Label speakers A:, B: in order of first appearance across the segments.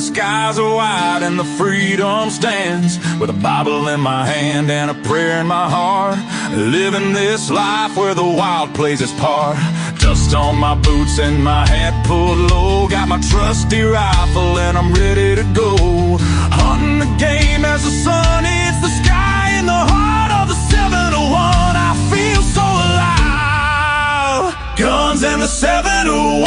A: skies are wide and the freedom stands. With a Bible in my hand and a prayer in my heart, living this life where the wild plays its part. Dust on my boots and my hat pulled low, got my trusty rifle and I'm ready to go. Hunting the game as the sun hits the sky in the heart of the 701. I feel so alive. Guns and the 701,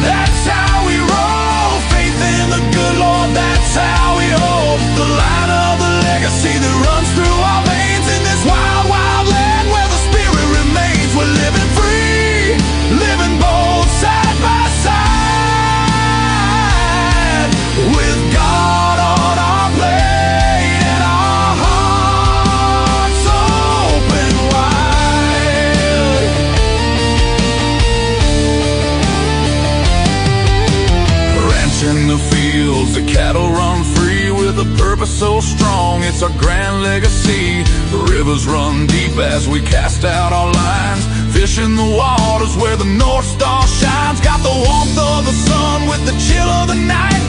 A: that's how we roll. Faith in the good Lord, that's how we hold the line of the legacy that runs through our veins. In this wild, wild land where the spirit remains, we're living free, living bold side by side, with God on our plate and our hearts open wide. Ranching the fields, the cattle run free, with a purpose so strong, it's our grand legacy. The rivers run deep as we cast out our lines, fishing the waters where the North Star shines. Got the warmth of the sun with the chill of the night.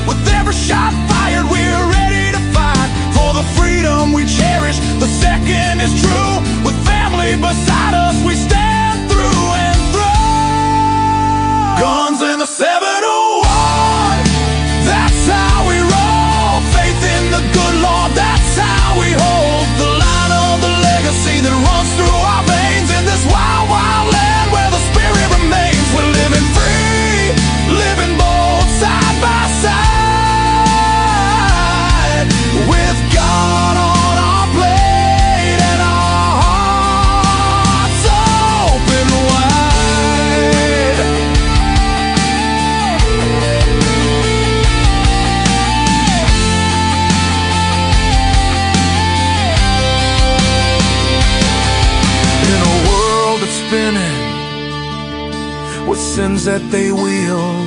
A: With every shot fired, we're ready to fight for the freedom we cherish. The second is true. With family beside us, we stand through and through. Guns in the 701, that's how we roll. Faith in the good Lord, that's how we hold the line of the legacy that runs through our veins. In this wild, wild land where the spirit remains, we're living free, living bold side by side, with God on our plate and our hearts open wide. In a world that's spinning with sins that they wield,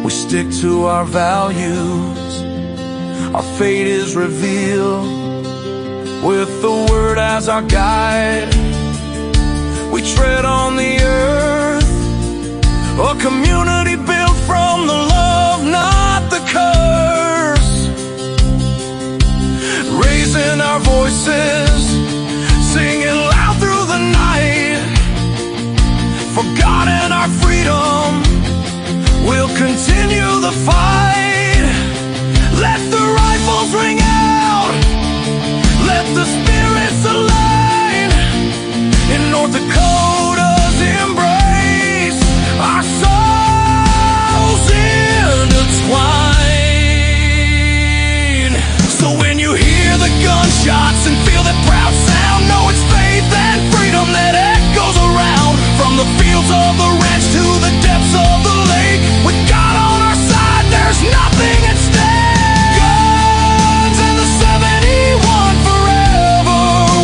A: we stick to our values, our fate is revealed. With the word as our guide, we tread on the earth, a community built from the love, not the curse. Raising our voices, singing loud through the night, for God and our freedom, we'll continue the fight. Let the rifles ring out, let the spirits align. In North Dakota's embrace, our souls intertwine. So when you hear the gunshots and feel that proud sound, know it's faith and freedom that echoes around. From the fields of the ranch to the depths of the lake, with God on our side, there's nothing at stake. Guns and the 71, forever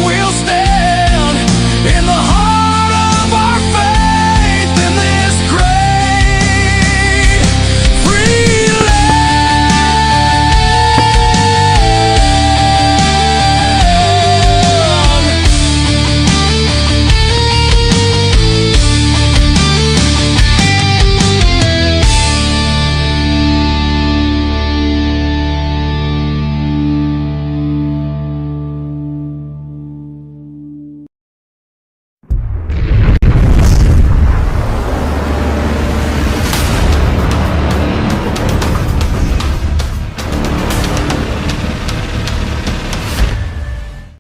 A: we'll stand in the heart of our faith in this great free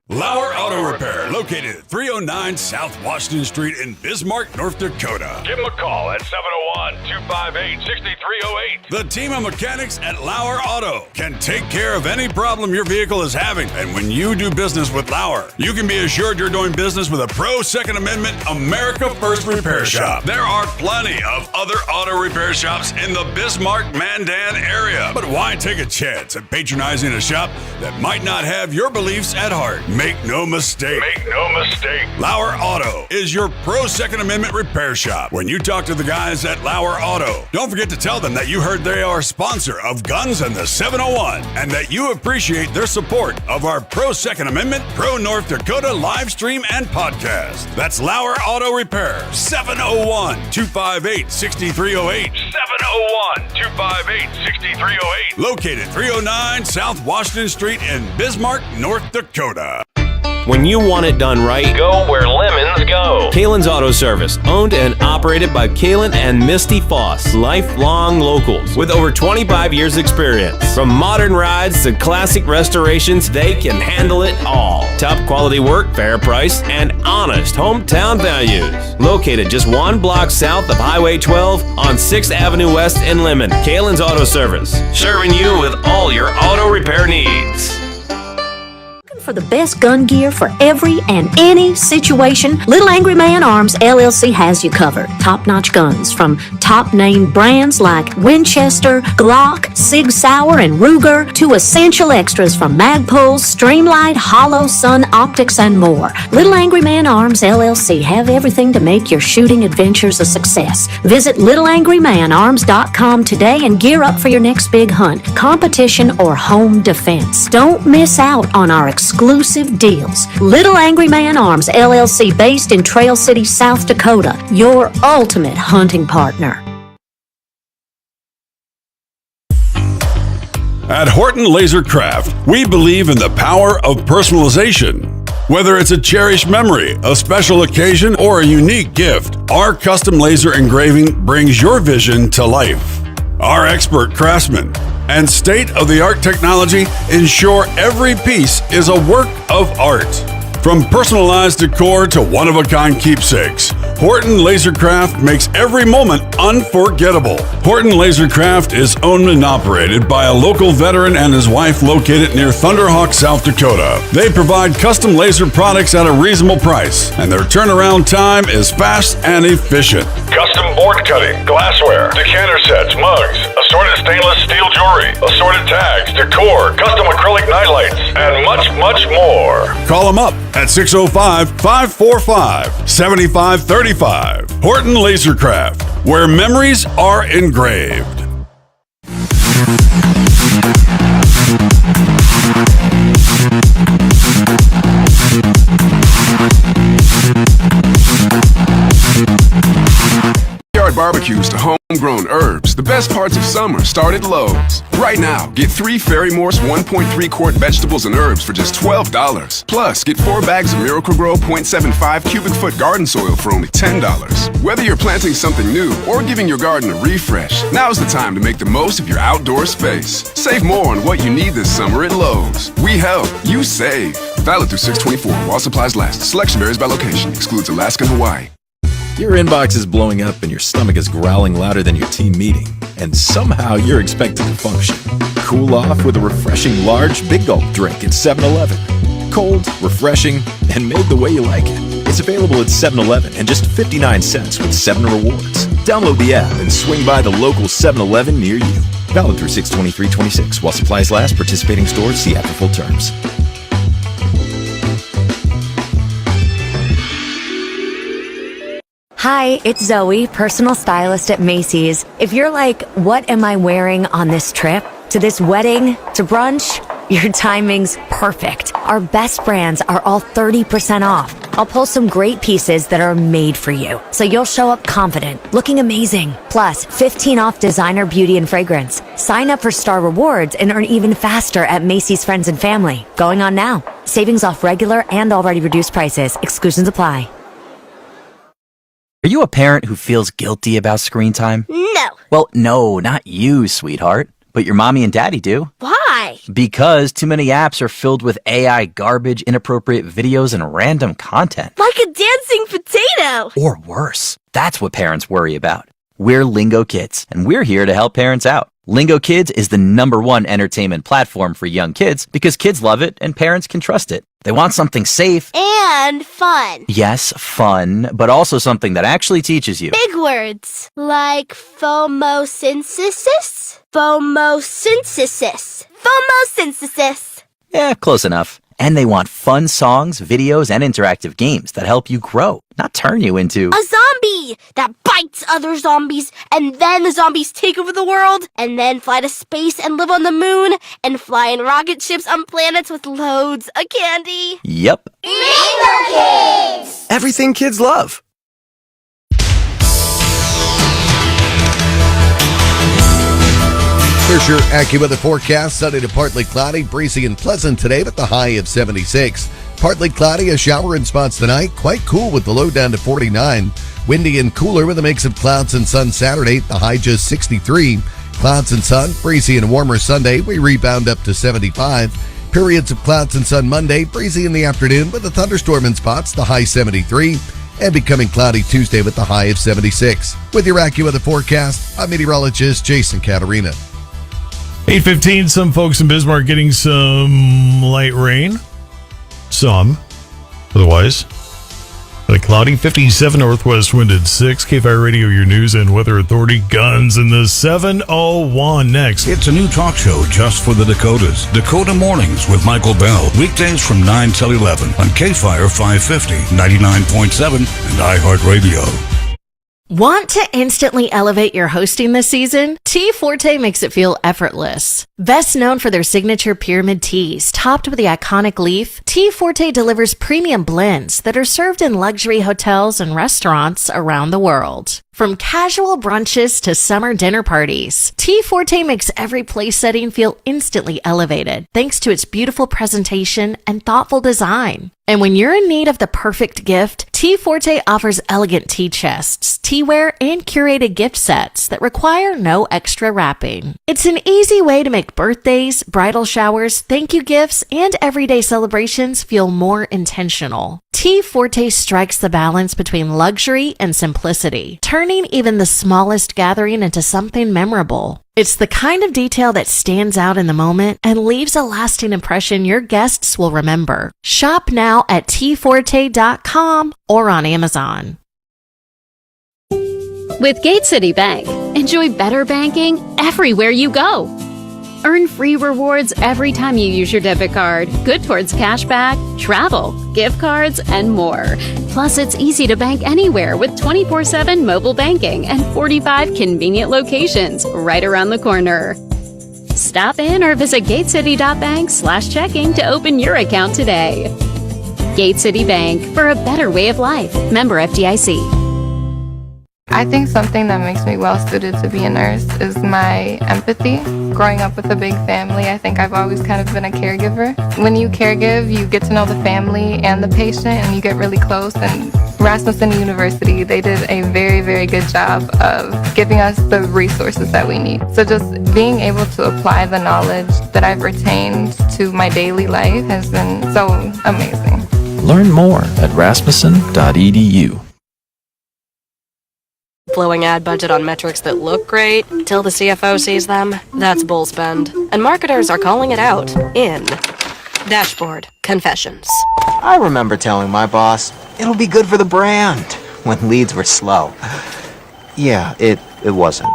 B: LAUER Auto Repair, located at 309 South Washington Street in Bismarck, North Dakota.
C: Give them a call at 701-258-6308.
B: The team of mechanics at LAUER Auto can take care of any problem your vehicle is having. And when you do business with LAUER, you can be assured you're doing business with a pro Second Amendment America First repair shop. There are plenty of other auto repair shops in the Bismarck-Mandan area. But why take a chance at patronizing a shop that might not have your beliefs at heart? Make no mistake. LAUER Auto is your pro Second Amendment repair shop. When you talk to the guys at LAUER Auto, don't forget to tell them that you heard they are a sponsor of Guns and the 701 and that you appreciate their support of our pro Second Amendment, pro North Dakota live stream and podcast. That's LAUER Auto Repair, 701-258-6308. 701-258-6308. Located 309 South Washington Street in Bismarck, North Dakota.
C: When you want it done right,
D: go where lemons go.
C: Kalen's Auto Service, owned and operated by Kalen and Misty Foss, lifelong locals with over 25 years experience. From modern rides to classic restorations, they can handle it all. Top quality work, fair price, and honest hometown values. Located just 1 block south of Highway 12 on 6th Avenue West in Lemon. Kalen's Auto Service, serving you with all your auto repair needs.
E: For the best gun gear for every and any situation, Little Angry Man Arms LLC has you covered. Top-notch guns from top-name brands like Winchester, Glock, Sig Sauer, and Ruger to essential extras from Magpul's, Streamlight, Hollow, Sun Optics, and more. Little Angry Man Arms LLC have everything to make your shooting adventures a success. Visit littleangrymanarms.com today and gear up for your next big hunt, competition, or home defense. Don't miss out on our exclusive deals. Little Angry Man Arms LLC, based in Trail City, South Dakota, your ultimate hunting partner.
B: At Horton Laser Craft, we believe in the power of personalization. Whether it's a cherished memory, a special occasion, or a unique gift, our custom laser engraving brings your vision to life. Our expert craftsmen and state-of-the-art technology ensure every piece is a work of art. From personalized decor to one-of-a-kind keepsakes, Horton Lasercraft makes every moment unforgettable. Horton Lasercraft is owned and operated by a local veteran and his wife located near Thunderhawk, South Dakota. They provide custom laser products at a reasonable price, and their turnaround time is fast and efficient.
F: Custom board cutting, glassware, decanter sets, mugs, assorted stainless steel jewelry, assorted tags, decor, custom acrylic nightlights, and much, much more.
B: Call them up at 605-545-7535. Horton Lasercraft, where memories are engraved.
G: Barbecues to homegrown herbs. The best parts of summer start at Lowe's. Right now, get 3 Fairy Morse 1.3 quart vegetables and herbs for just $12. Plus, get 4 bags of Miracle Grow 0.75 cubic foot garden soil for only $10. Whether you're planting something new or giving your garden a refresh, now's the time to make the most of your outdoor space. Save more on what you need this summer at Lowe's. We help, you save. Valid through 6/24 while supplies last. Selection varies by location. Excludes Alaska and Hawaii.
H: Your inbox is blowing up and your stomach is growling louder than your team meeting, and somehow you're expected to function. Cool off with a refreshing large Big Gulp drink at 7-Eleven. Cold, refreshing, and made the way you like it. It's available at 7-Eleven and just 59 cents with 7 rewards. Download the app and swing by the local 7-Eleven near you. Valid through 6/23/26 while supplies last. Participating stores, see app for full terms.
I: Hi, it's Zoe, personal stylist at Macy's. If you're like, what am I wearing on this trip? To this wedding? To brunch? Your timing's perfect. Our best brands are all 30% off. I'll pull some great pieces that are made for you, so you'll show up confident, looking amazing. Plus, 15 off designer beauty and fragrance. Sign up for Star Rewards and earn even faster at Macy's Friends and Family. Going on now. Savings off regular and already reduced prices. Exclusions apply.
J: Are you a parent who feels guilty about screen time?
K: No.
J: Well, no, not you, sweetheart. But your mommy and daddy do.
K: Why?
J: Because too many apps are filled with AI garbage, inappropriate videos, and random content.
K: Like a dancing potato.
J: Or worse. That's what parents worry about. We're Lingo Kids, and we're here to help parents out. Lingo Kids is the #1 entertainment platform for young kids because kids love it and parents can trust it. They want something safe.
K: And fun.
J: Yes, fun, but also something that actually teaches you.
K: Big words. Like phomosynthesis? Phomosynthesis. Phomosynthesis.
J: Yeah, close enough. And they want fun songs, videos, and interactive games that help you grow, not turn you into
K: a zombie that bites other zombies, and then the zombies take over the world, and then fly to space and live on the moon, and fly in rocket ships on planets with loads of candy.
J: Yep.
K: Lingo Kids!
L: Everything kids love. Here's your AccuWeather forecast. Sunny to partly cloudy, breezy and pleasant today with the high of 76. Partly cloudy, a shower in spots tonight. Quite cool with the low down to 49. Windy and cooler with a mix of clouds and sun Saturday. The high just 63. Clouds and sun, breezy and warmer Sunday. We rebound up to 75. Periods of clouds and sun Monday. Breezy in the afternoon with a thunderstorm in spots. The high 73. And becoming cloudy Tuesday with the high of 76. With your AccuWeather forecast, I'm meteorologist Jason Caterina.
M: 8:15, some folks in Bismarck getting some light rain. Some. Otherwise, cloudy, 57 northwest wind at 6. KFYR Radio, your news and weather authority. Guns in the 701 next.
B: It's a new talk show just for the Dakotas. Dakota Mornings with Michael Bell. Weekdays from 9 till 11 on KFYR 550, 99.7, and iHeartRadio.
N: Want to instantly elevate your hosting this season? Tea Forte makes it feel effortless. Best known for their signature pyramid teas, topped with the iconic leaf, Tea Forte delivers premium blends that are served in luxury hotels and restaurants around the world. From casual brunches to summer dinner parties, Tea Forte makes every place setting feel instantly elevated thanks to its beautiful presentation and thoughtful design. And when you're in need of the perfect gift, Tea Forte offers elegant tea chests, teaware, and curated gift sets that require no extra wrapping. It's an easy way to make birthdays, bridal showers, thank you gifts, and everyday celebrations feel more intentional. Tea Forte strikes the balance between luxury and simplicity, turning even the smallest gathering into something memorable. It's the kind of detail that stands out in the moment and leaves a lasting impression your guests will remember. Shop now at teaforte.com or on Amazon.
O: With Gate City Bank, enjoy better banking everywhere you go. Earn free rewards every time you use your debit card, good towards cashback, travel, gift cards, and more. Plus, it's easy to bank anywhere with 24/7 mobile banking and 45 convenient locations right around the corner. Stop in or visit gatecity.bank/checking to open your account today. Gate City Bank, for a better way of life. Member FDIC.
P: I think something that makes me well suited to be a nurse is my empathy. Growing up with a big family, I think I've always kind of been a caregiver. When you caregive, you get to know the family and the patient, and you get really close. And Rasmussen University, they did a very, very good job of giving us the resources that we need. So just being able to apply the knowledge that I've retained to my daily life has been so amazing.
H: Learn more at rasmussen.edu.
Q: Blowing ad budget on metrics that look great till the CFO sees them, that's bull spend. And marketers are calling it out in Dashboard Confessions.
R: I remember telling my boss, it'll be good for the brand, when leads were slow. Yeah, it wasn't.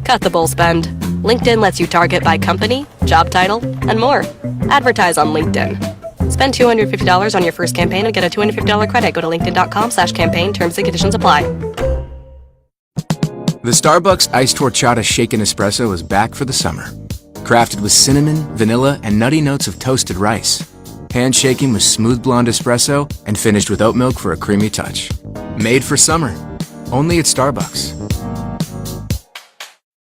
Q: Cut the bull spend. LinkedIn lets you target by company, job title, and more. Advertise on LinkedIn. Spend $250 on your first campaign and get a $250 credit. Go to linkedin.com/campaign. Terms and conditions apply.
S: The Starbucks Iced Horchata Shaken Espresso is back for the summer. Crafted with cinnamon, vanilla, and nutty notes of toasted rice. Handshaking with smooth blonde espresso and finished with oat milk for a creamy touch. Made for summer. Only at Starbucks.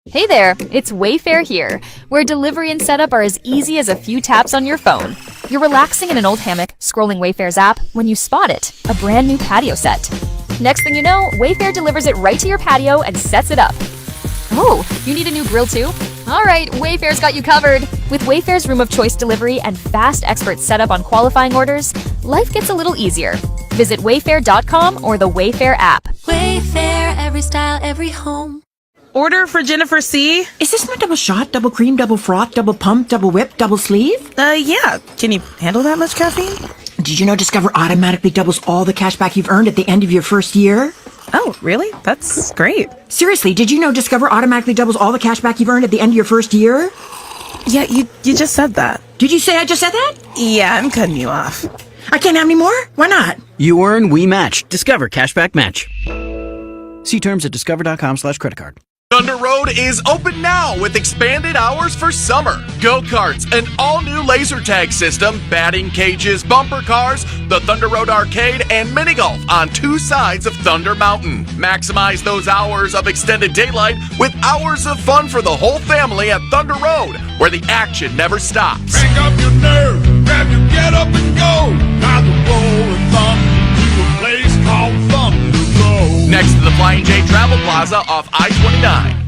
T: Hey there, it's Wayfair here, where delivery and setup are as easy as a few taps on your phone. You're relaxing in an old hammock, scrolling Wayfair's app, when you spot it, a brand new patio set. Next thing you know, Wayfair delivers it right to your patio and sets it up. Oh, you need a new grill too? All right, Wayfair's got you covered. With Wayfair's Room of Choice delivery and fast expert setup on qualifying orders, life gets a little easier. Visit wayfair.com or the Wayfair app.
U: Wayfair, every style, every home.
V: Order for Jennifer C.
W: Is this my double shot, double cream, double froth, double pump, double whip, double sleeve?
V: Yeah. Can you handle that much caffeine?
W: Did you know Discover automatically doubles all the cash back you've earned at the end of your first year?
V: Oh, really? That's great.
W: Seriously, did you know Discover automatically doubles all the cash back you've earned at the end of your first year?
V: Yeah, you just said that.
W: Did you say I just said that?
V: Yeah, I'm cutting you off.
W: I can't have any more? Why not?
X: You earn, we match. Discover Cashback Match. See terms at discover.com/creditcard.
A: Thunder Road is open now with expanded hours for summer. Go-karts, an all-new laser tag system, batting cages, bumper cars, the Thunder Road Arcade, and mini golf on 2 sides of Thunder Mountain. Maximize those hours of extended daylight with hours of fun for the whole family at Thunder Road, where the action never stops.
C: Crank up your nerve, grab your get up and go. Ride the rolling thunder to a place called Thunder Road.
A: Next to the Flying J Travel Plaza off I-29.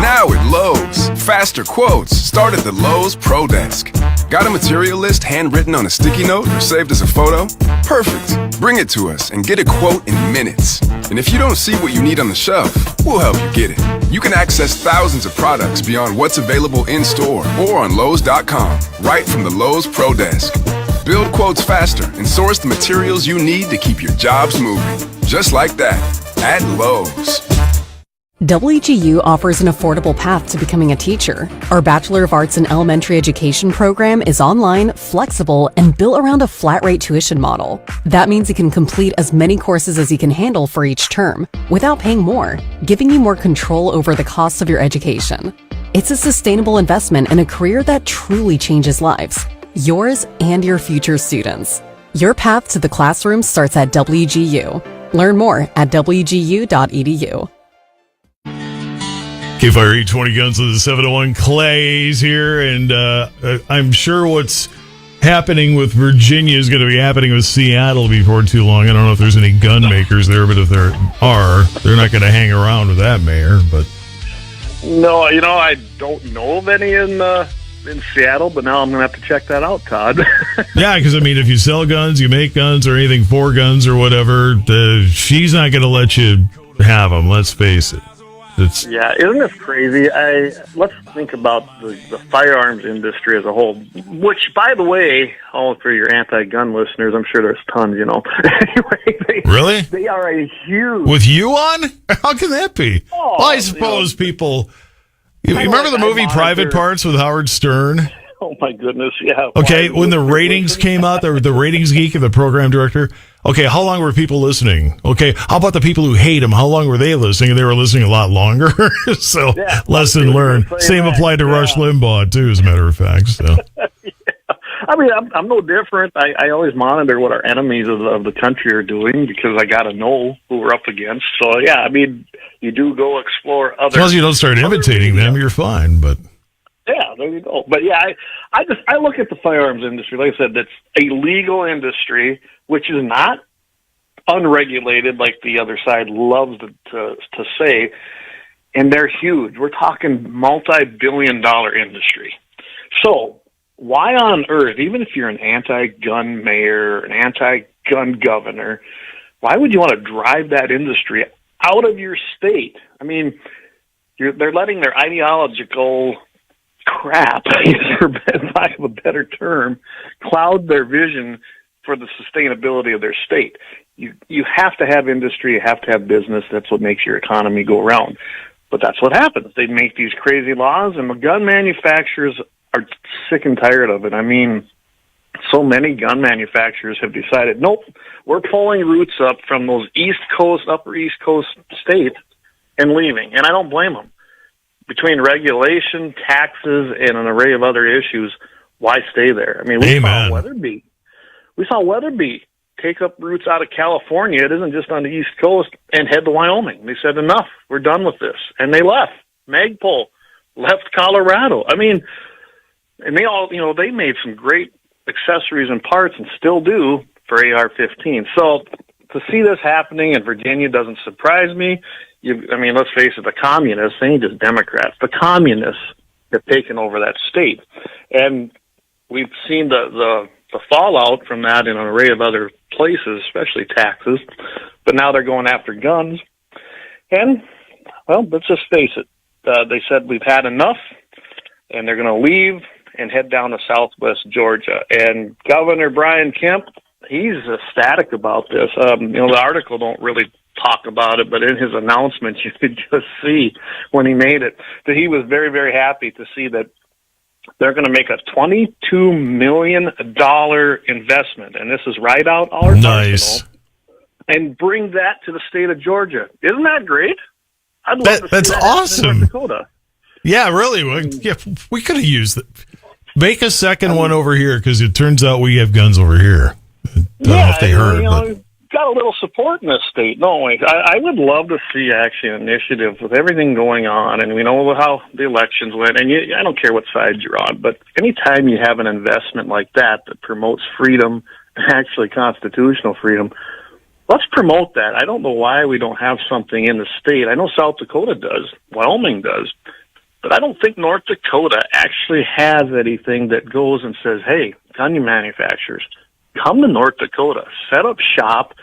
G: Now at Lowe's, faster quotes start at the Lowe's Pro Desk. Got a material list handwritten on a sticky note or saved as a photo? Perfect. Bring it to us and get a quote in minutes. And if you don't see what you need on the shelf, we'll help you get it. You can access thousands of products beyond what's available in-store or on Lowe's.com, right from the Lowe's Pro Desk. Build quotes faster and source the materials you need to keep your jobs moving. Just like that, at Lowe's.
D: WGU offers an affordable path to becoming a teacher. Our Bachelor of Arts in Elementary Education program is online, flexible, and built around a flat-rate tuition model. That means you can complete as many courses as you can handle for each term, without paying more, giving you more control over the costs of your education. It's a sustainable investment in a career that truly changes lives, yours and your future students. Your path to the classroom starts at WGU. Learn more at wgu.edu.
M: KFYR 20 guns with the 701. Clay's here, and I'm sure what's happening with Virginia is going to be happening with Seattle before too long. I don't know if there's any gun makers there, but if there are, they're not going to hang around with that mayor. But
W: no, I don't know of any in Seattle, but now I'm going to have to check that out, Todd.
M: yeah, because if you sell guns, you make guns, or anything for guns or whatever, she's not going to let you have them. Let's face it.
W: Yeah, isn't this crazy? Let's think about the firearms industry as a whole, which, by the way, for your anti-gun listeners, I'm sure there's tons, Anyway,
M: really?
W: They are a huge...
M: With you on? How can that be? Well, I suppose people... You remember the movie Private Parts with Howard Stern?
W: Oh, my goodness, yeah.
M: Okay, when the ratings came out, the ratings geek and the program director... Okay, how long were people listening? Okay, how about the people who hate him? How long were they listening? And they were listening a lot longer. So, lesson learned. Same applied to Rush Limbaugh, too, as a matter of fact. So.
W: I'm no different. I always monitor what our enemies of the country are doing because I got to know who we're up against. So, you do go explore other...
M: As long as you don't start imitating them, you're fine, but...
W: Yeah, there you go. But I look at the firearms industry, like I said, that's a legal industry, which is not unregulated like the other side loves to say, and they're huge. We're talking multi-billion-dollar industry. So why on earth, even if you're an anti-gun mayor, an anti-gun governor, why would you want to drive that industry out of your state? They're letting their ideological crap, for lack of a better term, cloud their vision for the sustainability of their state. You have to have industry, you have to have business. That's what makes your economy go around. But that's what happens. They make these crazy laws, and the gun manufacturers are sick and tired of it. So many gun manufacturers have decided, nope, we're pulling roots up from those upper East Coast states and leaving. And I don't blame them. Between regulation, taxes, and an array of other issues, why stay there? We saw Weatherby take up roots out of California. It isn't just on the East Coast, and head to Wyoming. They said, enough, we're done with this. And they left. Magpul left Colorado. And they all, they made some great accessories and parts and still do for AR-15. So to see this happening in Virginia doesn't surprise me. Let's face it, the communists, they ain't just Democrats. The communists have taken over that state. And we've seen the fallout from that in an array of other places, especially taxes. But now they're going after guns. And, let's just face it. They said we've had enough, and they're going to leave and head down to southwest Georgia. And Governor Brian Kemp, he's ecstatic about this. The article don't really talk about it, but in his announcement, you could just see when he made it that he was very, very happy to see that they're going to make a $22 million investment, and this is our arsenal, and bring that to the state of Georgia. Isn't that great? I'd love to
M: That's
W: see that
M: awesome.
W: in North Dakota.
M: Yeah, really. We could have used it. Make a second one over here because it turns out we have guns over here. I don't know if they heard, but
W: we've got a little support in this state, don't we? I would love to see actually an initiative with everything going on, and we know how the elections went, and I don't care what side you're on, but anytime you have an investment like that promotes freedom, actually constitutional freedom, let's promote that. I don't know why we don't have something in the state. I know South Dakota does, Wyoming does, but I don't think North Dakota actually has anything that goes and says, hey, gun manufacturers, come to North Dakota, set up shop,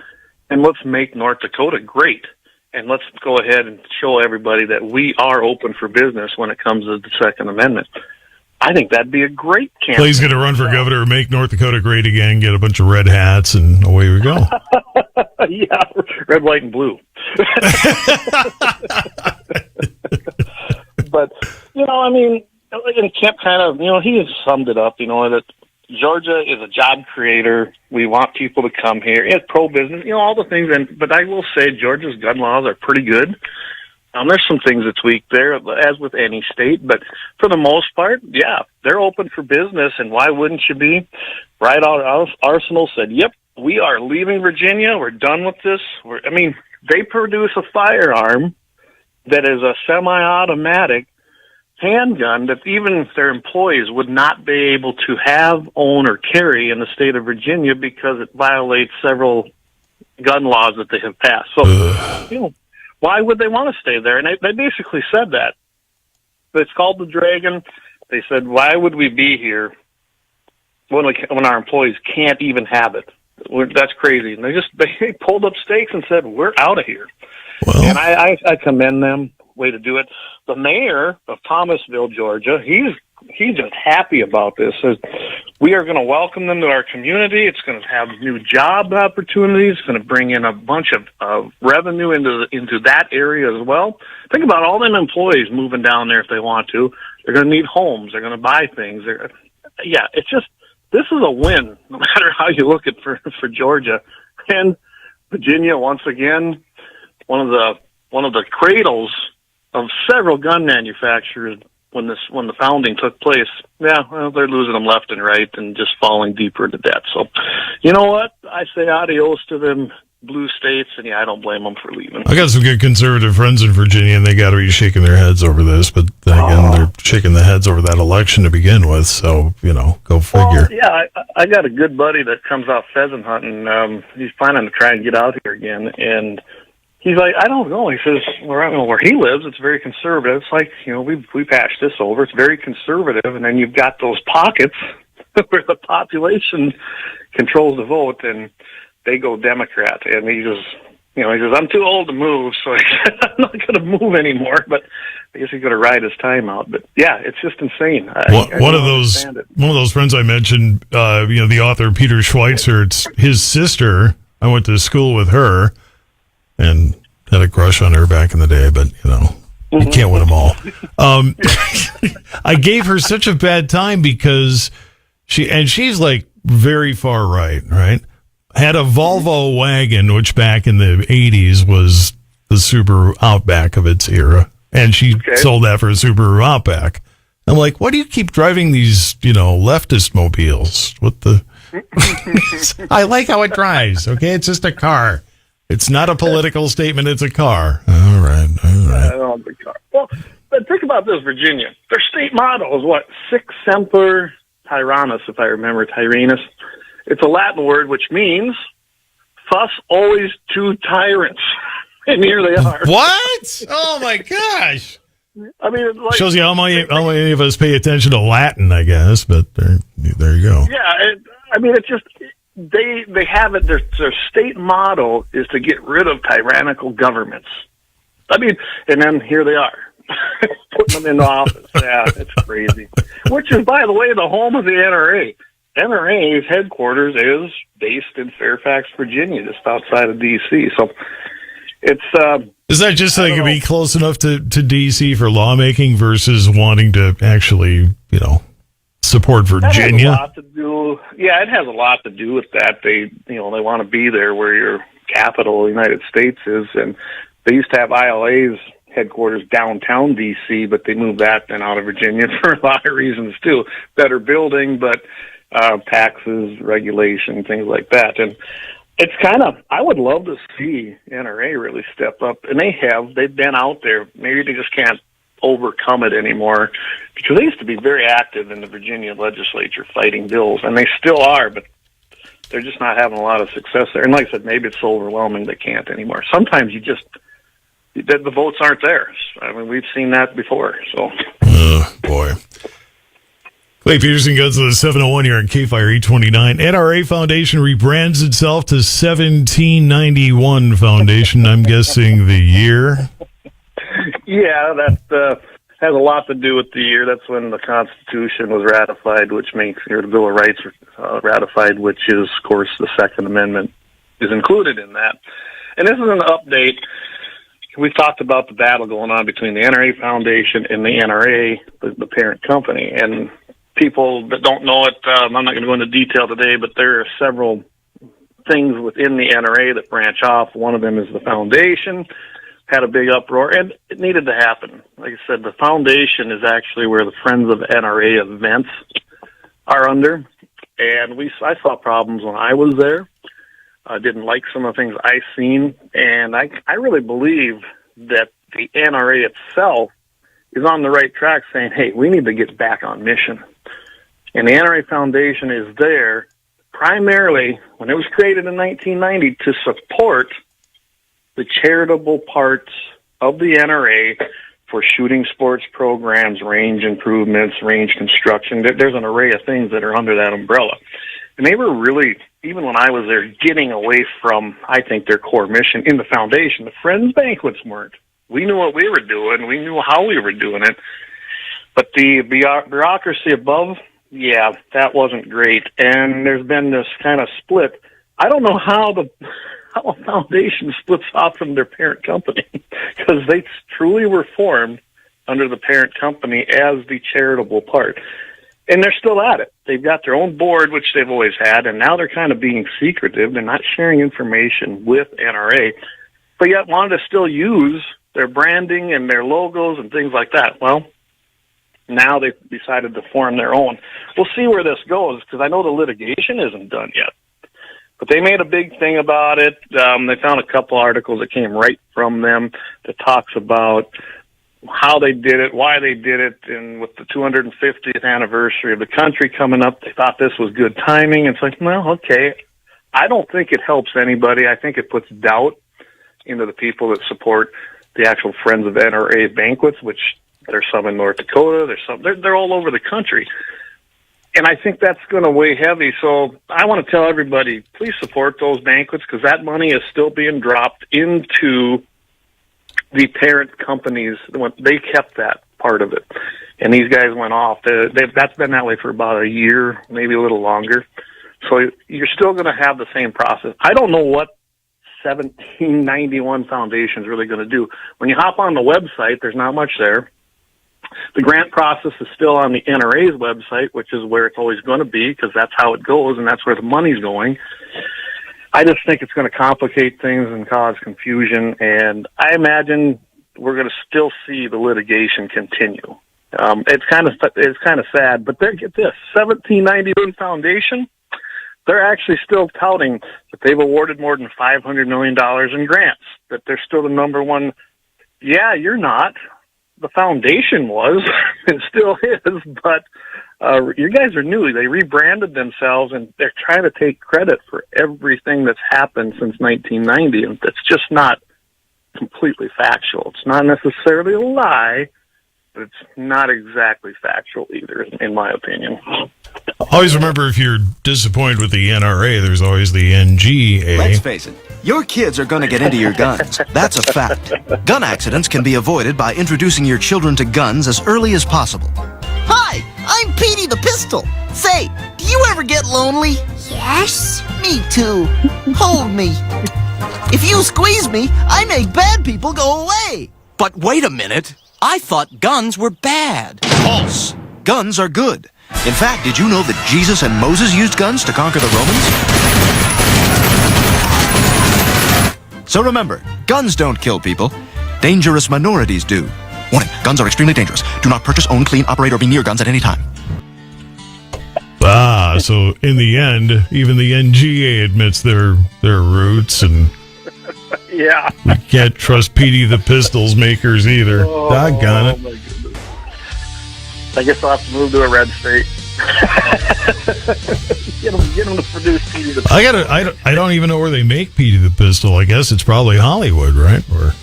W: and let's make North Dakota great. And let's go ahead and show everybody that we are open for business when it comes to the Second Amendment. I think that'd be a great campaign.
M: Clay's going to run for governor, make North Dakota great again, get a bunch of red hats, and away we go.
W: Yeah, red, white, and blue. But, I mean, and Kemp kind of, he has summed it up, that Georgia is a job creator. We want people to come here. It's pro-business, all the things. But I will say Georgia's gun laws are pretty good. There's some things to tweak there, as with any state. But for the most part, yeah, they're open for business. And why wouldn't you be? Right out Arsenal said, yep, we are leaving Virginia. We're done with this. They produce a firearm that is a semi-automatic handgun that even their employees would not be able to have, own, or carry in the state of Virginia because it violates several gun laws that they have passed. So, why would they want to stay there? And they basically said that. It's called the Dragon. They said, why would we be here when our employees can't even have it? That's crazy. And they pulled up stakes and said, we're out of here. Well, and I commend them. Way to do it. The mayor of Thomasville, Georgia, he's just happy about this. Says we are going to welcome them to our community. It's going to have new job opportunities. It's going to bring in a bunch of revenue into that area as well. Think about all them employees moving down there if they want to. They're going to need homes. They're going to buy things. It's just this is a win, no matter how you look at for Georgia and Virginia. Once again, one of the cradles of several gun manufacturers when the founding took place. Yeah, well, they're losing them left and right and just falling deeper into debt. So, you know what? I say adios to them blue states, and I don't blame them for leaving.
M: I got some good conservative friends in Virginia, and they got to be shaking their heads over this. But then again, they're shaking the heads over that election to begin with. So, go figure.
W: Yeah, I got a good buddy that comes out pheasant hunting. He's planning to try and get out here again, and he's like, I don't know. He says, where he lives, it's very conservative. It's like, we patched this over. It's very conservative. And then you've got those pockets where the population controls the vote, and they go Democrat. And he says, I'm too old to move, so I'm not going to move anymore. But I guess he's going to ride his time out. But yeah, it's just insane.
M: One of those friends I mentioned, the author Peter Schweitzer, it's his sister. I went to school with her and had a crush on her back in the day, but you can't win them all. I gave her such a bad time because she's like very far right? Had a Volvo wagon, which back in the 80s was the Subaru Outback of its era, and she sold that for a Subaru Outback. I'm like, why do you keep driving these, leftist mobiles? What the? I like how it drives. Okay, it's just a car. It's not a political statement. It's a car. All right.
W: Well, but think about this, Virginia. Their state motto is what? Sic semper tyrannis, if I remember, Tyrannus. It's a Latin word which means thus always two tyrants. And here they are.
M: What? Oh, my gosh.
W: I mean, it's like,
M: shows you how many of us pay attention to Latin, I guess. But there you go.
W: Yeah. It's just... They have it. Their state motto is to get rid of tyrannical governments. And then here they are, putting them in office. Yeah, it's crazy. Which is, by the way, the home of the NRA. NRA's headquarters is based in Fairfax, Virginia, just outside of D.C. So it's.
M: Is that just so they can be close enough to D.C. for lawmaking versus wanting to actually, support Virginia?
W: That has a lot to do. Yeah, it has a lot to do with that. They want to be there where your capital, the United States, is, and they used to have ILAs headquarters downtown D.C., but they moved that then out of Virginia for a lot of reasons too. Better building, but taxes, regulation, things like that. And it's kind of, I would love to see NRA really step up, and they've been out there. Maybe they just can't overcome it anymore, because they used to be very active in the Virginia legislature fighting bills, and they still are, but they're just not having a lot of success there. And like I said, maybe it's so overwhelming they can't anymore. Sometimes the votes aren't there. I mean, we've seen that before. So,
M: boy. Clay Peterson goes to the 701 here on KFYR 829. NRA Foundation rebrands itself to 1791 Foundation. I'm guessing the year.
W: Yeah, that has a lot to do with the year. That's when the Constitution was ratified, which makes the Bill of Rights ratified, which is, of course, the Second Amendment is included in that. And this is an update. We've talked about the battle going on between the NRA Foundation and the NRA, the parent company. And people that don't know it, I'm not going to go into detail today, but there are several things within the NRA that branch off. One of them is the foundation. Had a big uproar, and it needed to happen. Like I said, the foundation is actually where the Friends of NRA events are under, and I saw problems when I was there. I didn't like some of the things I seen, and I really believe that the NRA itself is on the right track, saying, hey, we need to get back on mission. And the NRA Foundation is there primarily, when it was created in 1990, to support the charitable parts of the NRA for shooting sports programs, range improvements, range construction. There's an array of things that are under that umbrella. And they were really, even when I was there, getting away from, I think, their core mission in the foundation. The Friends banquets weren't. We knew what we were doing. We knew how we were doing it. But the bureaucracy above, yeah, that wasn't great. And there's been this kind of split. I don't know how a foundation splits off from their parent company, because they truly were formed under the parent company as the charitable part. And they're still at it. They've got their own board, which they've always had, and now they're kind of being secretive. They're not sharing information with NRA, but yet wanted to still use their branding and their logos and things like that. Well, now they've decided to form their own. We'll see where this goes, because I know the litigation isn't done yet. But they made a big thing about it. They found a couple articles that came right from them that talks about how they did it, why they did it, and with the 250th anniversary of the country coming up, they thought this was good timing. It's like, well, okay. I don't think it helps anybody. I think it puts doubt into the people that support the actual Friends of NRA banquets, which there's some in North Dakota. They're all over the country. And I think that's going to weigh heavy. So I want to tell everybody, please support those banquets, because that money is still being dropped into the parent companies. They kept that part of it. And these guys went off. That's been that way for about a year, maybe a little longer. So you're still going to have the same process. I don't know what 1791 Foundation is really going to do. When you hop on the website, there's not much there. The grant process is still on the NRA's website, which is where it's always going to be, because that's how it goes and that's where the money's going. I just think it's going to complicate things and cause confusion, and I imagine we're going to still see the litigation continue. It's kind of sad, but get this, 1791 Foundation, they're actually still touting that they've awarded more than $500 million in grants, that they're still the number one. Yeah, you're not. The foundation was, and still is, but you guys are new. They rebranded themselves, and they're trying to take credit for everything that's happened since 1990, and that's just not completely factual. It's not necessarily a lie, but it's not exactly factual either, in my opinion.
M: Always remember, if you're disappointed with the NRA, there's always the NGA.
E: Let's face it, your kids are going to get into your guns. That's a fact. Gun accidents can be avoided by introducing your children to guns as early as possible.
F: Hi, I'm Petey the Pistol. Say, do you ever get lonely?
K: Yes.
F: Me too. Hold me. If you squeeze me, I make bad people go away.
E: But wait a minute. I thought guns were bad. False. Guns are good. In fact, did you know that Jesus and Moses used guns to conquer the Romans? So remember, guns don't kill people. dangerous minorities do. Warning, guns are extremely dangerous. Do not purchase, own, clean, operate, or be near guns at any time.
M: So in the end, even the NGA admits their roots, and
W: Yeah.
M: we can't trust Petey the Pistol's makers either. Doggone it.
W: My goodness. I guess I'll have to move to a red state. get them to produce Petey the Pistol.
M: I don't even know where they make Petey the Pistol. I guess it's probably Hollywood, right? Or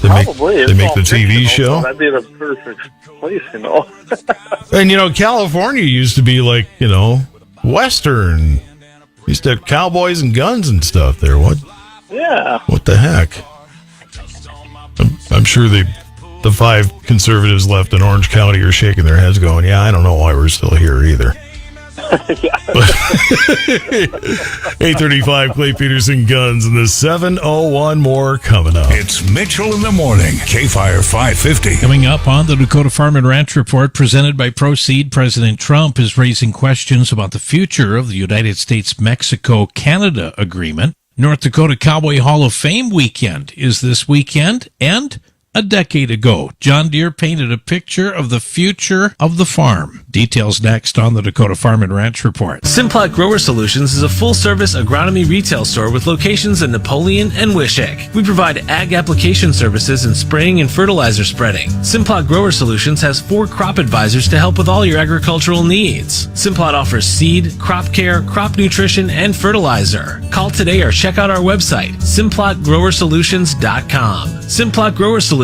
W: Probably.
M: they make
W: all
M: the TV
W: fictional,
M: show.
W: so that'd be the perfect place, you know.
M: And, California used to be like, Western. Used to have cowboys and guns and stuff there. What the heck? I'm sure the 5 conservatives left in Orange County are shaking their heads going, yeah, I don't know why we're still here either. 8:35, Clay Peterson Guns, and the 7:01 more coming up.
I: It's Mitchell in the Morning, KFYR 550.
J: Coming up on the Dakota Farm and Ranch Report presented by Proceed, President Trump is raising questions about the future of the United States-Mexico-Canada agreement. North Dakota Cowboy Hall of Fame weekend is this weekend, and a decade ago, John Deere painted a picture of the future of the farm. Details next on the Dakota Farm and Ranch Report.
L: Simplot Grower Solutions is a full-service agronomy retail store with locations in Napoleon and Wishick. We provide ag application services in spraying and fertilizer spreading. Simplot Grower Solutions has 4 crop advisors to help with all your agricultural needs. Simplot offers seed, crop care, crop nutrition, and fertilizer. Call today or check out our website, simplotgrowersolutions.com. Simplot Grower Solutions.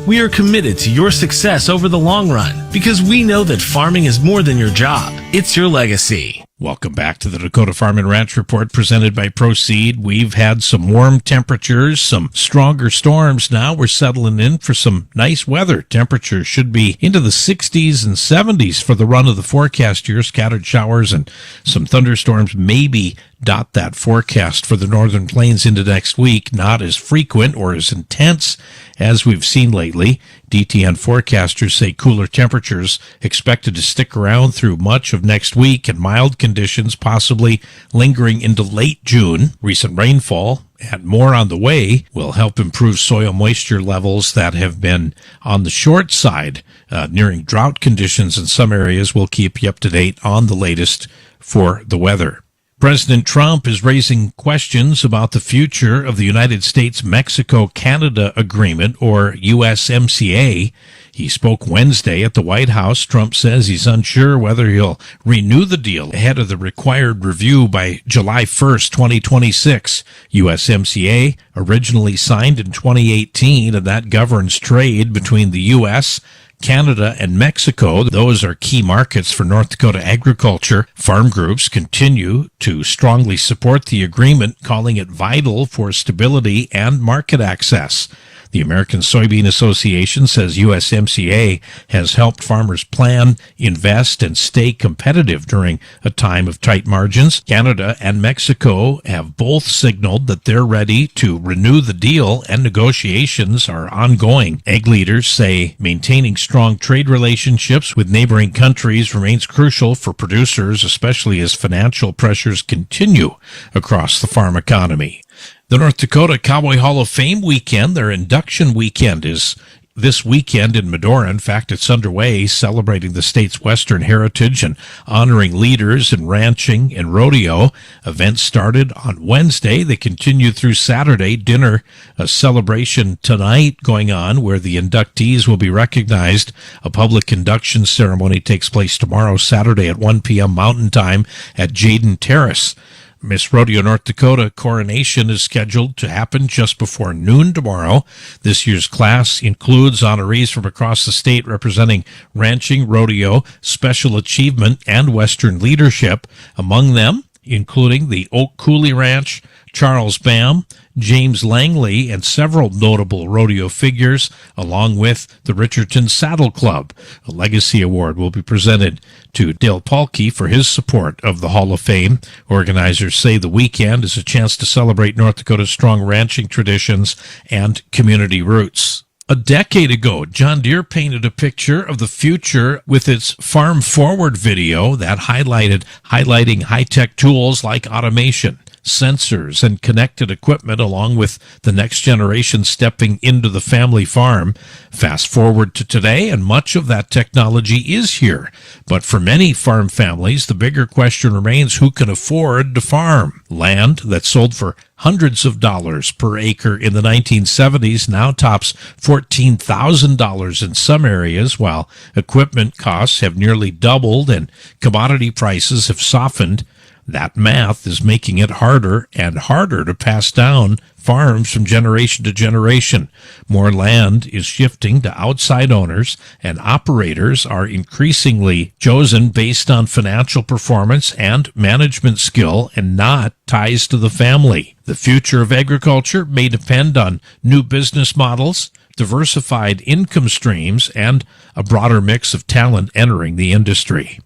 L: We are committed to your success over the long run because we know that farming is more than your job. It's your legacy.
J: Welcome back to the Dakota Farm and Ranch Report presented by Proceed. We've had some warm temperatures, some stronger storms. Now we're settling in for some nice weather. Temperatures should be into the 60s and 70s for the run of the forecast here. Scattered showers and some thunderstorms maybe dot that forecast for the northern plains into next week. Not as frequent or as intense as we've seen lately. DTN forecasters say cooler temperatures expected to stick around through much of next week and mild conditions possibly lingering into late June. Recent rainfall and more on the way will help improve soil moisture levels that have been on the short side, nearing drought conditions in some areas. We'll keep you up to date on the latest for the weather. President Trump is raising questions about the future of the United States-Mexico-Canada Agreement, or USMCA. He spoke Wednesday at the White House. Trump says he's unsure whether he'll renew the deal ahead of the required review by July 1st, 2026. USMCA originally signed in 2018, and that governs trade between the U.S., Canada, and Mexico. Those are key markets for North Dakota agriculture. Farm groups continue to strongly support the agreement, calling it vital for stability and market access. The American Soybean Association says USMCA has helped farmers plan, invest, and stay competitive during a time of tight margins. Canada and Mexico have both signaled that they're ready to renew the deal, and negotiations are ongoing. Ag leaders say maintaining strong trade relationships with neighboring countries remains crucial for producers, especially as financial pressures continue across the farm economy. The North Dakota Cowboy Hall of Fame weekend, their induction weekend, is this weekend in Medora. In fact, it's underway, celebrating the state's Western heritage and honoring leaders in ranching and rodeo. Events started on Wednesday. They continue through Saturday. Dinner, a celebration tonight going on where the inductees will be recognized. A public induction ceremony takes place tomorrow, Saturday at 1 p.m. Mountain Time at Jaden Terrace. Miss Rodeo North Dakota coronation is scheduled to happen just before noon tomorrow. This year's class includes honorees from across the state representing ranching, rodeo, special achievement, and Western leadership. Among them, including the Oak Coulee Ranch, Charles Bam, James Langley, and several notable rodeo figures, along with the Richardson Saddle Club. A legacy award will be presented to Dale Paulke for his support of the Hall of Fame. Organizers say the weekend is a chance to celebrate North Dakota's strong ranching traditions and community roots. A decade ago, John Deere painted a picture of the future with its Farm Forward video that highlighting high-tech tools like automation, sensors, and connected equipment, along with the next generation stepping into the family farm. Fast forward to today, and much of that technology is here. But for many farm families, the bigger question remains who can afford to farm. Land that sold for hundreds of dollars per acre in the 1970s now tops $14,000 in some areas, while equipment costs have nearly doubled and commodity prices have softened. That math is making it harder and harder to pass down farms from generation to generation. More land is shifting to outside owners, and operators are increasingly chosen based on financial performance and management skill and not ties to the family. The future of agriculture may depend on new business models, diversified income streams, and a broader mix of talent entering the industry.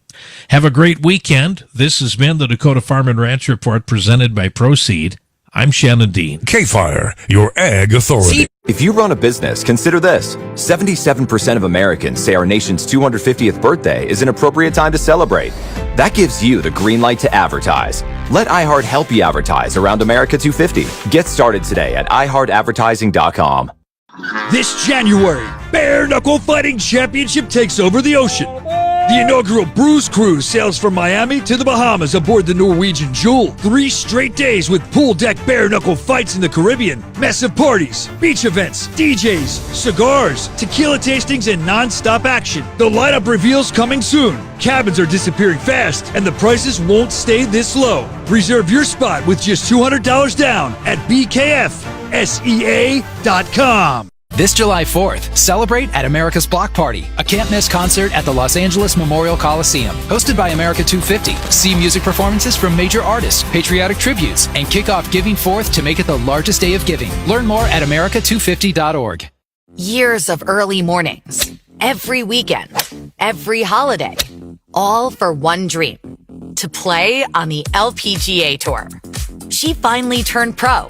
J: Have a great weekend. This has been the Dakota Farm and Ranch Report presented by Proceed. I'm Shannon Dean.
I: KFYR, your ag authority.
B: If you run a business, consider this. 77% of Americans say our nation's 250th birthday is an appropriate time to celebrate. That gives you the green light to advertise. Let iHeart help you advertise around America 250. Get started today at iHeartAdvertising.com.
C: This January, Bare Knuckle Fighting Championship takes over the ocean. The inaugural Bruise Cruise sails from Miami to the Bahamas aboard the Norwegian Jewel. 3 straight days with pool deck bare knuckle fights in the Caribbean, massive parties, beach events, DJs, cigars, tequila tastings, and non-stop action. The lineup reveals coming soon. Cabins are disappearing fast, and the prices won't stay this low. Reserve your spot with just $200 down at BKFSEA.com.
N: This July 4th, celebrate at America's Block Party, a can't-miss concert at the Los Angeles Memorial Coliseum. Hosted by America 250. See music performances from major artists, patriotic tributes, and kick off Giving Forth to make it the largest day of giving. Learn more at america250.org.
O: Years of early mornings, every weekend, every holiday, all for one dream, to play on the LPGA Tour. She finally turned pro.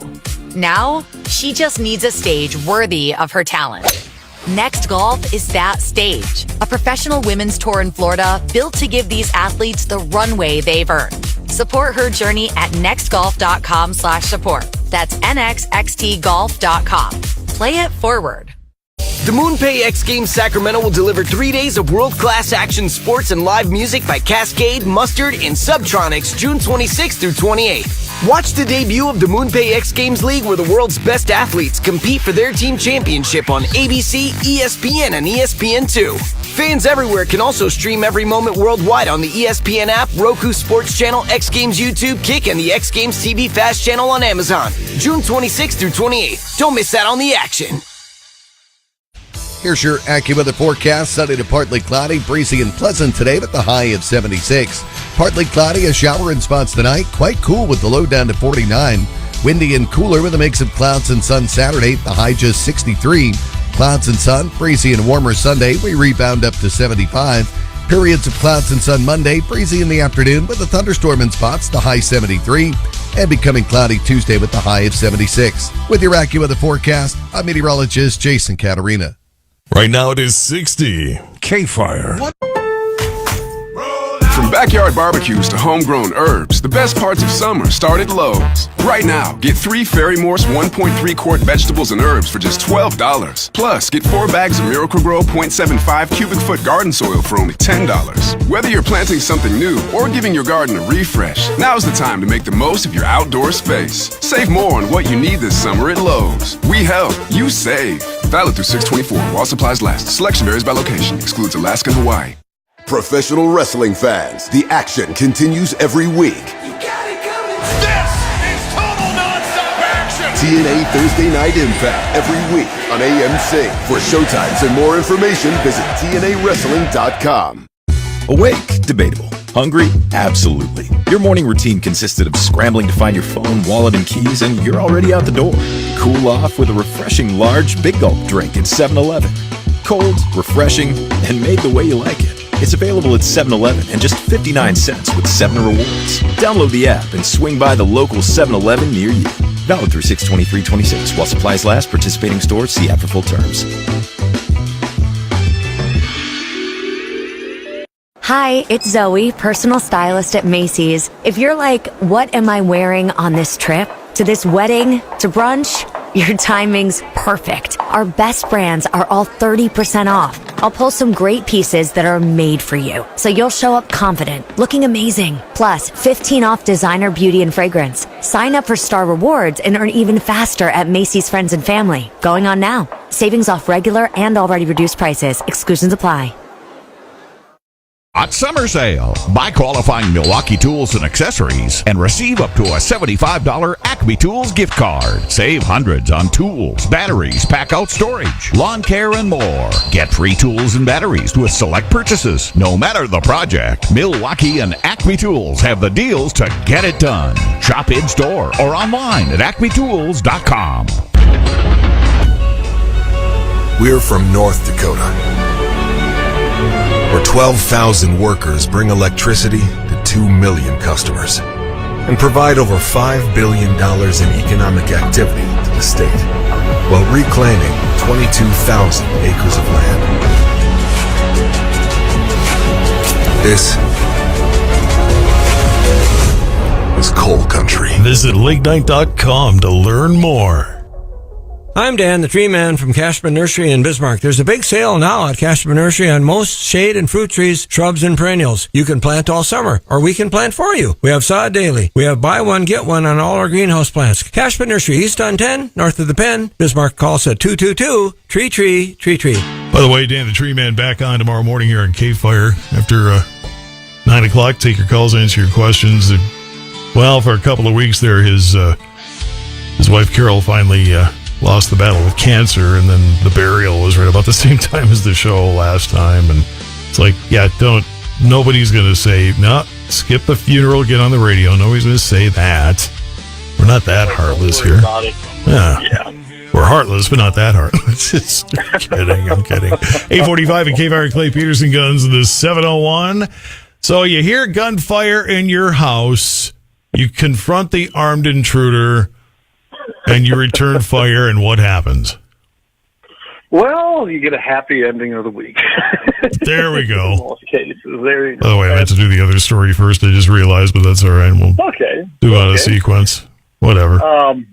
O: Now, she just needs a stage worthy of her talent. Next Golf is that stage. A professional women's tour in Florida built to give these athletes the runway they've earned. Support her journey at nextgolf.com/support. That's nxxtgolf.com. Play it forward.
X: The MoonPay X Games Sacramento will deliver 3 days of world-class action sports and live music by Cascade, Mustard, and Subtronics June 26th through 28th. Watch the debut of the MoonPay X Games League, where the world's best athletes compete for their team championship on ABC, ESPN, and ESPN2. Fans everywhere can also stream every moment worldwide on the ESPN app, Roku Sports Channel, X Games YouTube, Kick, and the X Games TV Fast channel on Amazon. June 26th through 28th. Don't miss out on the action.
Y: Here's your AccuWeather forecast. Sunny to partly cloudy, breezy and pleasant today with the high of 76. Partly cloudy, a shower in spots tonight. Quite cool with the low down to 49. Windy and cooler with a mix of clouds and sun Saturday. The high just 63. Clouds and sun, breezy and warmer Sunday. We rebound up to 75. Periods of clouds and sun Monday. Breezy in the afternoon with a thunderstorm in spots. The high 73. And becoming cloudy Tuesday with the high of 76. With your AccuWeather forecast, I'm meteorologist Jason Caterina.
I: Right now it is 60. KFYR.
G: From backyard barbecues to homegrown herbs, the best parts of summer start at Lowe's. Right now, get 3 Fairy Morse 1.3 quart vegetables and herbs for just $12. Plus, get 4 bags of Miracle-Gro 0.75 cubic foot garden soil for only $10. Whether you're planting something new or giving your garden a refresh, now's the time to make the most of your outdoor space. Save more on what you need this summer at Lowe's. We help, you save. Valid through 6/24 while supplies last. Selection varies by location. Excludes Alaska and Hawaii.
Z: Professional wrestling fans, the action continues every week. TNA Thursday Night Impact every week on AMC. For showtimes and more information, visit TNAWrestling.com.
H: Awake? Debatable. Hungry? Absolutely. Your morning routine consisted of scrambling to find your phone, wallet, and keys, and you're already out the door. Cool off with a refreshing large Big Gulp drink at 7-Eleven. Cold, refreshing, and made the way you like it. It's available at 7-Eleven and just 59 cents with 7 rewards. Download the app and swing by the local 7-Eleven near you. Valid through 6/23/26 while supplies last. Participating stores, see app for full terms.
O: Hi, it's Zoe, personal stylist at Macy's. If you're like, what am I wearing on this trip? To this wedding? To brunch? Your timing's perfect. Our best brands are all 30% off. I'll pull some great pieces that are made for you, so you'll show up confident, looking amazing. Plus, 15 off designer beauty and fragrance. Sign up for Star Rewards and earn even faster at Macy's Friends and Family. Going on now. Savings off regular and already reduced prices. Exclusions apply.
P: Hot summer sale. Buy qualifying Milwaukee tools and accessories and receive up to a $75 Acme Tools gift card. Save hundreds on tools, batteries, pack-out storage, lawn care, and more. Get free tools and batteries with select purchases. No matter the project, Milwaukee and Acme Tools have the deals to get it done. Shop in-store or online at acmetools.com.
Q: We're from North Dakota, where 12,000 workers bring electricity to 2 million customers and provide over $5 billion in economic activity to the state while reclaiming 22,000 acres of land. This is coal country.
M: Visit LakeNight.com to learn more.
R: I'm Dan, the tree man from Cashman Nursery in Bismarck. There's a big sale now at Cashman Nursery on most shade and fruit trees, shrubs, and perennials. You can plant all summer, or we can plant for you. We have sod daily. We have buy one, get one on all our greenhouse plants. Cashman Nursery, east on 10, north of the Pen. Bismarck, calls at 222-tree-tree-tree-tree.
M: By the way, Dan the Tree Man back on tomorrow morning here on KFYR after 9 o'clock. Take your calls, answer your questions. Well, for a couple of weeks there, his wife Carol finally lost the battle with cancer, and then the burial was right about the same time as the show last time. And it's like, yeah, nobody's going to say, no, skip the funeral, get on the radio. Nobody's going to say that. We're not that heartless here. Yeah. We're heartless, but not that heartless. Just kidding. I'm kidding. 8:45 at KFYR Clay Peterson Guns in the 701. So you hear gunfire in your house. You confront the armed intruder, and you return fire, and what happens?
W: Well, you get a happy ending of the week.
M: There we go.
W: In most cases. There you go.
M: By the way, I meant to do the other story first. I just realized, but that's all right. We'll do out of sequence. Whatever.
W: I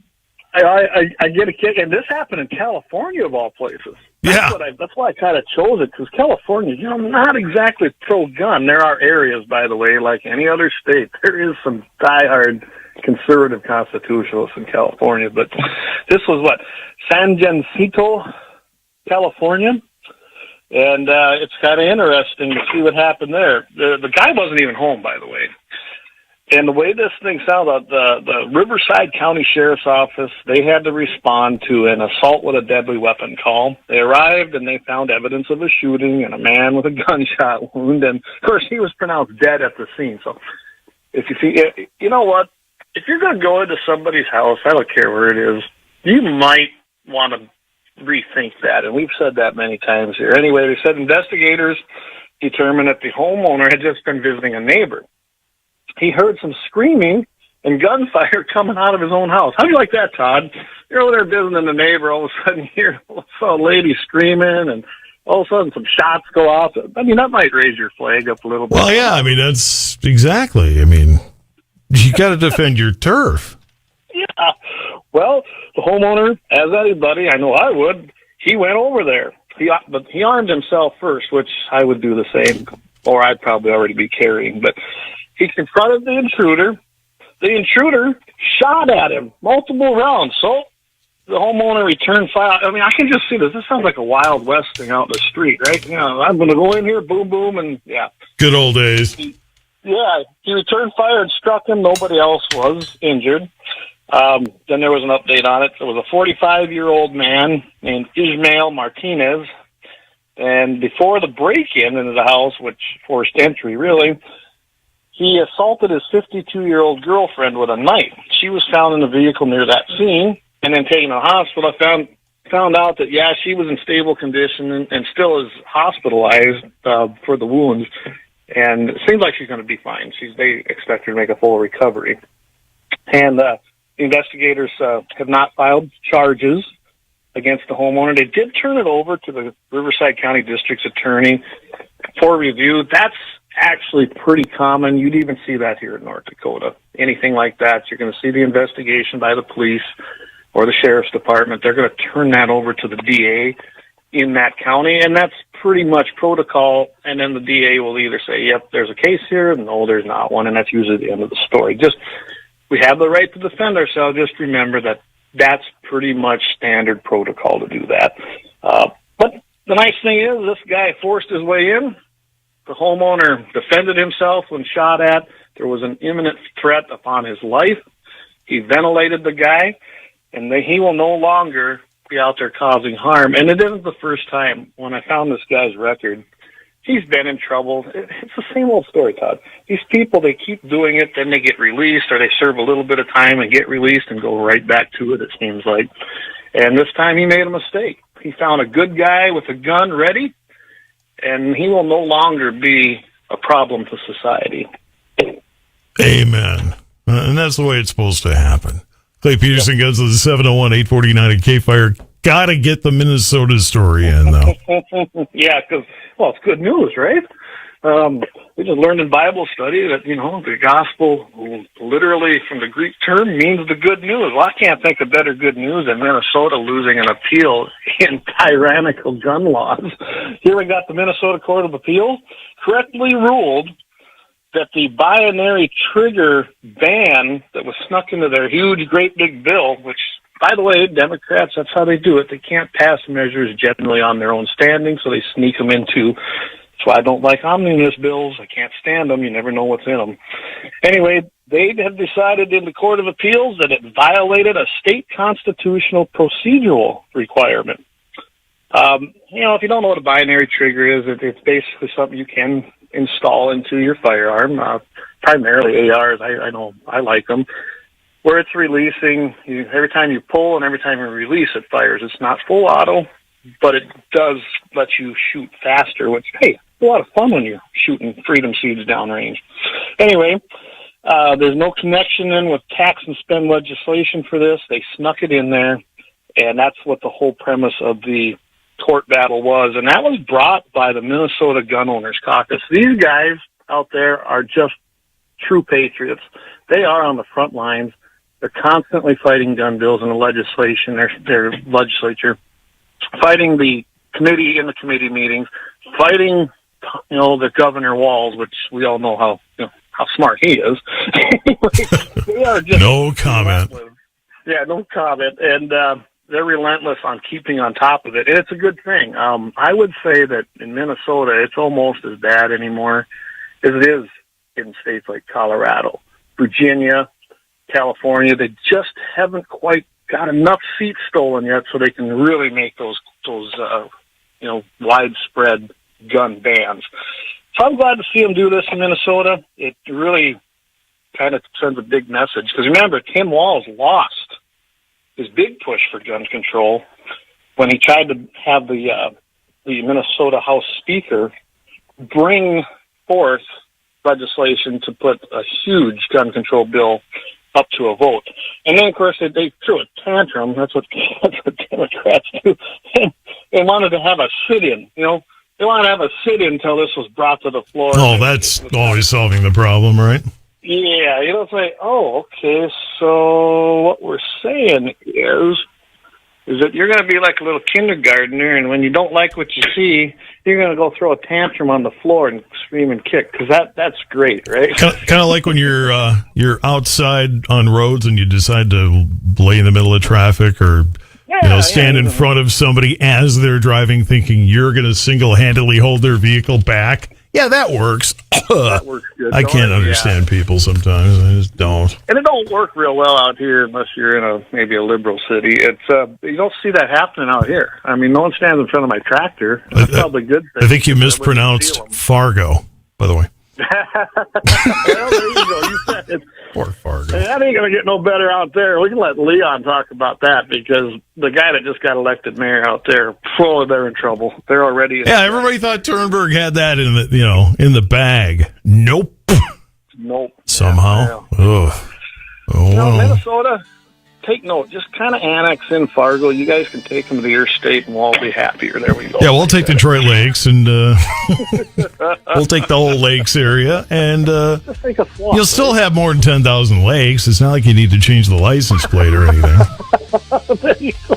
W: get a kick, and this happened in California of all places. That's why I kind of chose it, because California, not exactly pro-gun. There are areas, by the way, like any other state. There is some diehard conservative constitutionalists in California, but this was San Jacinto, California, and it's kind of interesting to see what happened there. The guy wasn't even home, by the way. And the way this thing sounded, the Riverside County Sheriff's Office, they had to respond to an assault with a deadly weapon call. They arrived and they found evidence of a shooting and a man with a gunshot wound, and of course he was pronounced dead at the scene. So if you see, you know what? If you're going to go into somebody's house, I don't care where it is, you might want to rethink that. And we've said that many times here. Anyway, they said investigators determined that the homeowner had just been visiting a neighbor. He heard some screaming and gunfire coming out of his own house. How do you like that, Todd? You're over there visiting the neighbor, all of a sudden you hear a lady screaming, and all of a sudden some shots go off. I mean, that might raise your flag up a little bit.
M: Well, yeah, I mean, that's exactly. I mean, you got to defend your turf.
W: Yeah. Well, the homeowner, as anybody, I know I would, he went over there. But he armed himself first, which I would do the same, or I'd probably already be carrying. But he confronted the intruder. The intruder shot at him multiple rounds. So the homeowner returned fire. I mean, I can just see this. This sounds like a Wild West thing out in the street, right? I'm going to go in here, boom, boom, and yeah.
M: Good old days.
W: He returned fire and struck him. Nobody else was injured. Then there was an update on it. There was a 45-year-old man named Ismael Martinez. And before the break-in into the house, which forced entry, really, he assaulted his 52-year-old girlfriend with a knife. She was found in the vehicle near that scene and then taken to the hospital. I found out that, she was in stable condition and still is hospitalized for the wounds. And it seems like she's going to be fine. They expect her to make a full recovery. And the investigators have not filed charges against the homeowner. They did turn it over to the Riverside County District's attorney for review. That's actually pretty common. You'd even see that here in North Dakota. Anything like that, you're going to see the investigation by the police or the sheriff's department. They're going to turn that over to the DA in that county, and that's pretty much protocol. And then the DA will either say, yep, there's a case here, no, there's not one, and that's usually the end of the story. Just, we have the right to defend ourselves. Just remember that that's pretty much standard protocol to do that. But the nice thing is, this guy forced his way in. The homeowner defended himself when shot at. There was an imminent threat upon his life. He ventilated the guy, and he will no longer be out there causing harm. And it isn't the first time. When I found this guy's record, he's been in trouble. It's the same old story, Todd. These people, they keep doing it, then they get released, or they serve a little bit of time and get released and go right back to it seems like. And this time he made a mistake. He found a good guy with a gun ready, and he will no longer be a problem to society.
M: Amen. And that's the way it's supposed to happen. Clay Peterson goes to the 701-849 at KFYR. Got to get the Minnesota story in, though.
W: Yeah, because, well, it's good news, right? We just learned in Bible study that, the gospel literally from the Greek term means the good news. Well, I can't think of better good news than Minnesota losing an appeal in tyrannical gun laws. Here we got the Minnesota Court of Appeals correctly ruled that the binary trigger ban that was snuck into their huge, great big bill, which, by the way, Democrats, that's how they do it. They can't pass measures generally on their own standing, so they sneak them into. That's why I don't like omnibus bills. I can't stand them. You never know what's in them. Anyway, they have decided in the Court of Appeals that it violated a state constitutional procedural requirement. If you don't know what a binary trigger is, it's basically something you can install into your firearm, primarily ARs. I know I like them, where it's releasing. Every time you pull and every time you release, it fires. It's not full auto, but it does let you shoot faster, which, hey, a lot of fun when you're shooting freedom seeds downrange. Anyway, there's no connection in with tax and spend legislation for this. They snuck it in there, and that's what the whole premise of the court battle was, and that was brought by the Minnesota Gun Owners Caucus. These guys out there are just true patriots. They are on the front lines. They're constantly fighting gun bills in the legislation, their legislature, fighting the committee in the committee meetings, fighting, the Governor Walz, which we all know how smart he is. They are just
M: no comment.
W: Relentless. Yeah, no comment. And they're relentless on keeping on top of it. And it's a good thing. I would say that in Minnesota, it's almost as bad anymore as it is in states like Colorado, Virginia, California. They just haven't quite got enough seats stolen yet so they can really make those widespread gun bans. So I'm glad to see them do this in Minnesota. It really kind of sends a big message. Because remember, Tim Walz lost his big push for gun control when he tried to have the Minnesota House Speaker bring forth legislation to put a huge gun control bill up to a vote. And then, of course, they threw a tantrum. That's what Democrats do. They wanted to have a sit-in, They wanted to have a sit-in until this was brought to the floor.
M: Oh, that's always solving the problem, right?
W: Yeah, say, okay, so what we're saying is that you're going to be like a little kindergartner, and when you don't like what you see, you're going to go throw a tantrum on the floor and scream and kick, because that's great, right?
M: Kind of like when you're outside on roads and you decide to lay in the middle of traffic or stand in front of somebody as they're driving, thinking you're going to single-handedly hold their vehicle back. Yeah, that works.
W: That works good.
M: I can't understand people sometimes. I just don't.
W: And it don't work real well out here unless you're in maybe a liberal city. It's you don't see that happening out here. I mean, no one stands in front of my tractor. That's probably a good thing.
M: I think you mispronounced Fargo, by the way.
W: Well, there you go. You said it.
M: Poor Fargo.
W: That ain't going to get no better out there. We can let Leon talk about that, because the guy that just got elected mayor out there, they're in trouble. They're already.
M: Everybody thought Turnberg had that in the bag. Nope.
W: Nope.
M: Somehow.
W: Minnesota, take note. Just kind of annex in Fargo. You guys can take them to your state, and we'll all be happier. There we go.
M: Yeah, we'll take Detroit Lakes, and we'll take the whole lakes area, and
W: Just take a swap,
M: you'll still have more than 10,000 lakes. It's not like you need to change the license plate or anything.
W: There you go.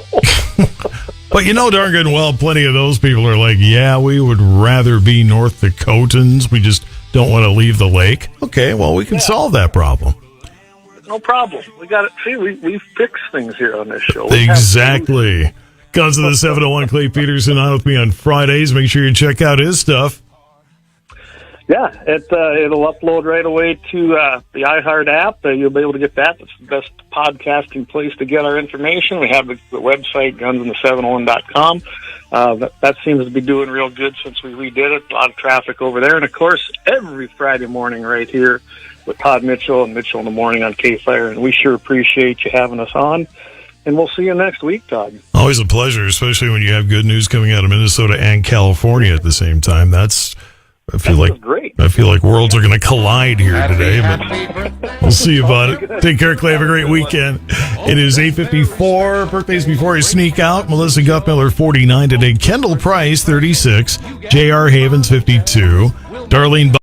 M: But you know darn good and well, plenty of those people are like, yeah, we would rather be North Dakotans. We just don't want to leave the lake. Okay, well, we can solve that problem.
W: No problem. We got it. See, we fix things here on this show.
M: Exactly. Guns of the 701, Clay Peterson on with me on Fridays. Make sure you check out his stuff.
W: Yeah, it'll upload right away to the iHeart app. You'll be able to get that. It's the best podcasting place to get our information. We have the website, gunsinthe701.com. That seems to be doing real good since we redid it. A lot of traffic over there. And, of course, every Friday morning right here with Todd Mitchell and Mitchell in the Morning on KFYR. And we sure appreciate you having us on. And we'll see you next week, Todd.
M: Always a pleasure, especially when you have good news coming out of Minnesota and California at the same time. I feel like worlds are going to collide here today, but we'll see about it. Take care, Clay. Have a great weekend. It is 8:54. Birthdays before you sneak out. Melissa Guffmiller, 49 today. Kendall Price, 36. J.R. Havens, 52. Darlene